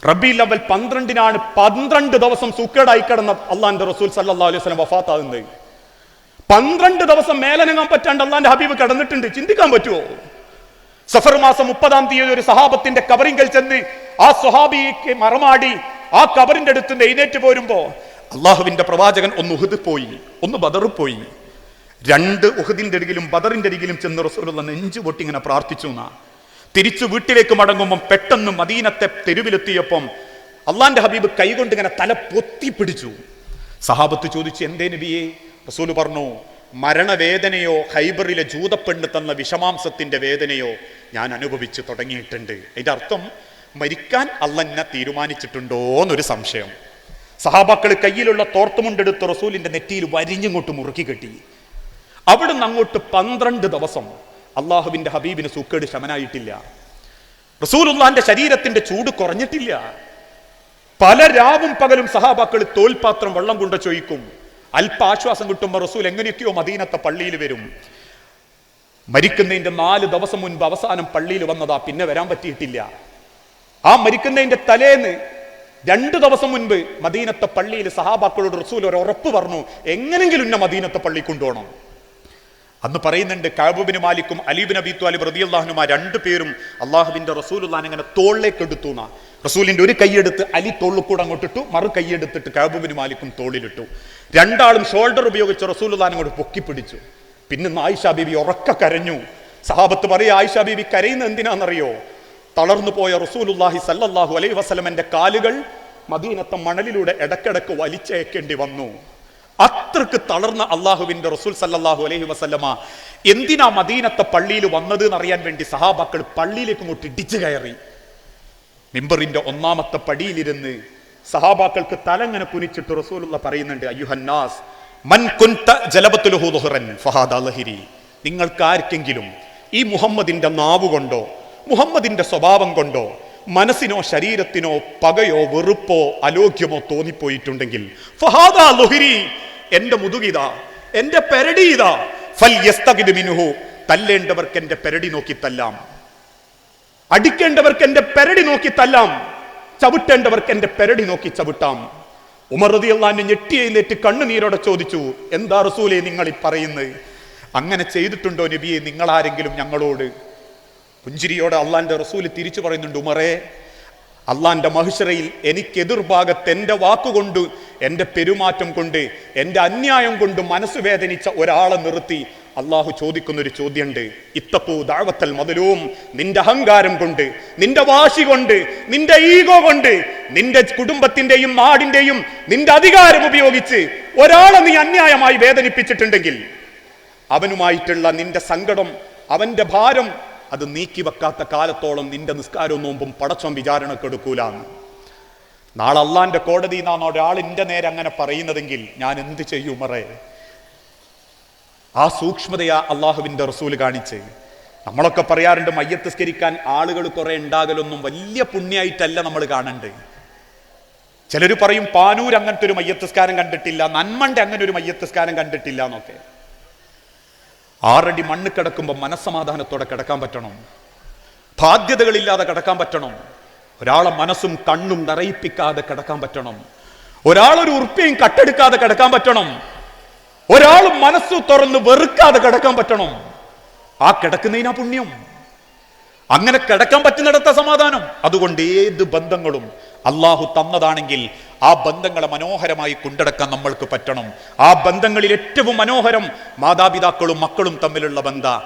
റബീഉൽ അവ്വൽ 12-നാണ് 12 ദിവസം സൂക്കേടായി കിടന്ന അള്ളാന്റെ റസൂൽ സല്ലല്ലാഹു അലൈഹി വസല്ലം വഫാത്താകുന്നത്. 12 ദിവസം മേലനങ്ങാൻ പറ്റാണ്ട് അള്ളാന്റെ ഹബീബ് കിടന്നിട്ടുണ്ട്. ചിന്തിക്കാൻ പറ്റുമോ? സഫർ മാസം 30-ാം തീയതി ഒരു സഹാബത്തിന്റെ കബറിങ്കൽ ചെന്ന് ആ സ്വഹാബിക്ക് മറമാടി ആ കബറിന്റെ അടുത്ത് എഴുന്നേറ്റ് പോരുമ്പോ അള്ളാഹുവിന്റെ പ്രവാചകൻ ഒന്ന് ഉഹദ് പോയി, ഒന്ന് ബദർ പോയി. 2 ഉഹദിന്റെ അരികിലും ബദറിന്റെ അരികിലും ചെന്ന് റസൂലുള്ള നെഞ്ചു പൊട്ടി ഇങ്ങനെ പ്രാർത്ഥിച്ചു എന്നാ. തിരിച്ചു വീട്ടിലേക്ക് മടങ്ങുമ്പോൾ പെട്ടെന്ന് മദീനത്തെ തെരുവിലെത്തിയപ്പം അള്ളാന്റെ ഹബീബ് കൈകൊണ്ട് ഇങ്ങനെ തല പൊത്തിപ്പിടിച്ചു. സഹാബത്ത് ചോദിച്ചു, എന്തേ നബിയെ? റസൂൽ പറഞ്ഞു, മരണവേദനയോ ഖൈബറിലെ ജൂതപ്പെണ്ണ് തന്ന വിഷമാംസത്തിന്റെ വേദനയോ ഞാൻ അനുഭവിച്ചു തുടങ്ങിയിട്ടുണ്ട്. അതിന്റെ അർത്ഥം മരിക്കാൻ അള്ളാഹ് എന്നെ തീരുമാനിച്ചിട്ടുണ്ടോ എന്നൊരു സംശയം. സഹാബാക്കൾ കയ്യിലുള്ള തോർത്തുമുണ്ടെടുത്ത് റസൂലിന്റെ നെറ്റിയിൽ വരിഞ്ഞിങ്ങോട്ട് മുറുക്കി കെട്ടി. അവിടുന്ന് അങ്ങോട്ട് 12 ദിവസം അള്ളാഹുവിന്റെ ഹബീബിന് സൂക്കേട് ശമനായിട്ടില്ല. റസൂലുള്ളാന്റെ ശരീരത്തിന്റെ ചൂട് കുറഞ്ഞിട്ടില്ല. പല രാവും പകലും സഹാബാക്കൾ തോൽപാത്രം വെള്ളം കൊണ്ട് ചോദിക്കും. അല്പ ആശ്വാസം കിട്ടുമ്പോൾ റസൂൽ എങ്ങനെയൊക്കെയോ മദീനത്തെ പള്ളിയിൽ വരും. മരിക്കുന്നതിന്റെ 4 ദിവസം മുൻപ് അവസാനം പള്ളിയിൽ വന്നതാ, പിന്നെ വരാൻ പറ്റിയിട്ടില്ല. ആ മരിക്കുന്നതിന്റെ തലേന്ന് 2 ദിവസം മുൻപ് മദീനത്തെ പള്ളിയിൽ സഹാബാക്കളോട് റസൂൽ ഒരു ഉറപ്പ് പറഞ്ഞു, എങ്ങനെങ്കിലും ഇന്ന മദീനത്തെ പള്ളി കൊണ്ടുപോകണം. അന്ന് പറയുന്നുണ്ട്, കഅബ് ബിൻ മാലിക്കും അലി ബിൻ അബീ ത്വാലിബ് റളിയല്ലാഹു അൻഹുമാ 2 പേരും അള്ളാഹുവിന്റെ റസൂലുള്ളാഹിനെ അങ്ങനെ തോളിലേക്ക് എടുത്തു. റസൂലിന്റെ ഒരു കൈയെടുത്ത് അലി തോളിൽ കൂടെ അങ്ങോട്ടിട്ടു, മറു കൈയെടുത്തിട്ട് കഅബ് ബിൻ മാലിക്കും തോളിലിട്ടു. 2 ആളും ഷോൾഡർ ഉപയോഗിച്ച് റസൂലുള്ളാഹിനെ അങ്ങോട്ട് പൊക്കി പിടിച്ചു. പിന്നെ ആയിഷ ബീബി ഉറക്കെ കരഞ്ഞു. സഹാബത്ത് പറയാ, ആയിഷ ബീബി കരയുന്നത് എന്തിനാണെന്നറിയോ? തളർന്നു പോയ റസൂലുള്ളാഹി സല്ലല്ലാഹു അലൈഹി വസല്ലമന്റെ കാലുകൾ മദീനത്തെ മണലിലൂടെ ഇടക്കിടക്ക് വലിച്ചയക്കേണ്ടി വന്നു. അത്രക്ക് തളർന്ന അള്ളാഹുവിന്റെ റസൂൽ സല്ലല്ലാഹു അലൈഹി വസല്ലമ എന്തിനാ മദീനത്തെ പള്ളിയിൽ വന്നത് എന്നറിയാൻ വേണ്ടി സഹാബാക്കൾ പള്ളിയിലേക്ക് അങ്ങോട്ട് ഇടിച്ചു കയറി. മിമ്പറിന്റെ 1-ാമത്തെ പടിയിലിരുന്ന് സഹാബാക്കൾക്ക് തലങ്ങനെ കുനിച്ചിട്ട് റസൂലുള്ള പറയുന്നുണ്ട്, അയ്യുഹന്നാസ് മൻ കുൻത ജലബത്തുലഹു ദുഹ്റൻ ഫഹാദാ ലഹിരി. നിങ്ങൾക്ക് ആർക്കെങ്കിലും ഈ മുഹമ്മദിന്റെ നാവ് കൊണ്ടോ മുഹമ്മദിന്റെ സ്വഭാവം കൊണ്ടോ മനസ്സിനോ ശരീരത്തിനോ പകയോ വെറുപ്പോ അലോക്യമോ തോന്നിപ്പോയിട്ടുണ്ടെങ്കിൽ ഫഹാദാ ലഹിരി, എന്റെ മുതുകിതാ, എന്റെ പെരടി ഇതാ. ഫൽ യസ്തഖിദ് മിൻഹു, തല്ലേണ്ടവർക്ക് എന്റെ പെരടി നോക്കി തല്ലാം, അടിക്കേണ്ടവർക്ക് എന്റെ പെരടി നോക്കി തല്ലാം, ചവിട്ടേണ്ടവർക്ക് എന്റെ പെരടി നോക്കി ചവിട്ടാം. ഉമർ റളിയല്ലാഹു അൻഹു ഞെട്ടി എഴുന്നേറ്റ് കണ്ണുനീരോടെ ചോദിച്ചു, എന്താ റസൂലേ നിങ്ങൾ ഈ പറയുന്നത്? അങ്ങനെ ചെയ്തിട്ടുണ്ടോ നബിയെ നിങ്ങൾ ആരെങ്കിലും ഞങ്ങളോട്? പുഞ്ചിരിയോടെ അള്ളാന്റെ റസൂല് തിരിച്ചു പറയുന്നുണ്ട്, ഉമറേ, അള്ളാന്റെ മഹ്ശറയിൽ എനിക്ക് എതിർഭാഗത്ത് എന്റെ വാക്കുകൊണ്ട്, എന്റെ പെരുമാറ്റം കൊണ്ട്, എന്റെ അന്യായം കൊണ്ട് മനസ്സ് വേദനിച്ച ഒരാളെ നിർത്തി അള്ളാഹു ചോദിക്കുന്നൊരു ചോദ്യമുണ്ട്, ഇത്തഖൂ ദഅവത്തൽ മദ്ലൂം. നിന്റെ അഹങ്കാരം കൊണ്ട്, നിന്റെ വാശി കൊണ്ട്, നിന്റെ ഈഗോ കൊണ്ട്, നിന്റെ കുടുംബത്തിന്റെയും നാടിന്റെയും നിന്റെ അധികാരം ഉപയോഗിച്ച് ഒരാളെ നീ അന്യായമായി വേദനിപ്പിച്ചിട്ടുണ്ടെങ്കിൽ അവനുമായിട്ടുള്ള നിന്റെ സങ്കടം, അവന്റെ ഭാരം അത് നീക്കി വെക്കാത്ത കാലത്തോളം നിന്റെ നിസ്കാരവും നോമ്പും പടച്ചോൻ വിചാരണക്കെടുക്കൂലാന്ന്. നാളെ അള്ളാന്റെ കോടതി എന്നാണ് ഒരാൾ എന്റെ നേരെ അങ്ങനെ പറയുന്നതെങ്കിൽ ഞാൻ എന്ത് ചെയ്യും ഉമറേ? ആ സൂക്ഷ്മതയാ അള്ളാഹുവിന്റെ റസൂല് കാണിച്ച്. നമ്മളൊക്കെ പറയാറുണ്ട്, മയ്യത്ത് സ്കരിക്കാൻ ആളുകൾ കുറെ ഉണ്ടാകലൊന്നും വലിയ പുണ്യായിട്ടല്ല നമ്മൾ കാണണ്ടേ. ചിലർ പറയും പാനൂർ അങ്ങനത്തെ ഒരു മയ്യത്തസ്കാരം കണ്ടിട്ടില്ല, നന്മന്റെ അങ്ങനെ ഒരു മയ്യത്തസ്കാരം കണ്ടിട്ടില്ല എന്നൊക്കെ. 6 അടി മണ്ണ് കിടക്കുമ്പോൾ മനസ്സമാധാനത്തോടെ കിടക്കാൻ പറ്റണം, ബാധ്യതകളില്ലാതെ കിടക്കാൻ പറ്റണം, ഒരാളെ മനസ്സും കണ്ണും നിറയിപ്പിക്കാതെ കിടക്കാൻ പറ്റണം, ഒരാളൊരു ഉറുപ്പിയും കട്ടെടുക്കാതെ കിടക്കാൻ പറ്റണം, ഒരാൾ മനസ്സു തുറന്ന് വെറുക്കാതെ കിടക്കാൻ പറ്റണം. ആ കിടക്കുന്നതിനാ പുണ്യം. അങ്ങനെ കിടക്കാൻ പറ്റുന്നിടത്ത സമാധാനം. അതുകൊണ്ട് ഏത് ബന്ധങ്ങളും അള്ളാഹു തന്നതാണെങ്കിൽ ആ ബന്ധങ്ങളെ മനോഹരമായി കൊണ്ടടക്കാൻ നമ്മൾക്ക് പറ്റണം. ആ ബന്ധങ്ങളിൽ ഏറ്റവും മനോഹരം മാതാപിതാക്കളും മക്കളും തമ്മിലുള്ള ബന്ധം.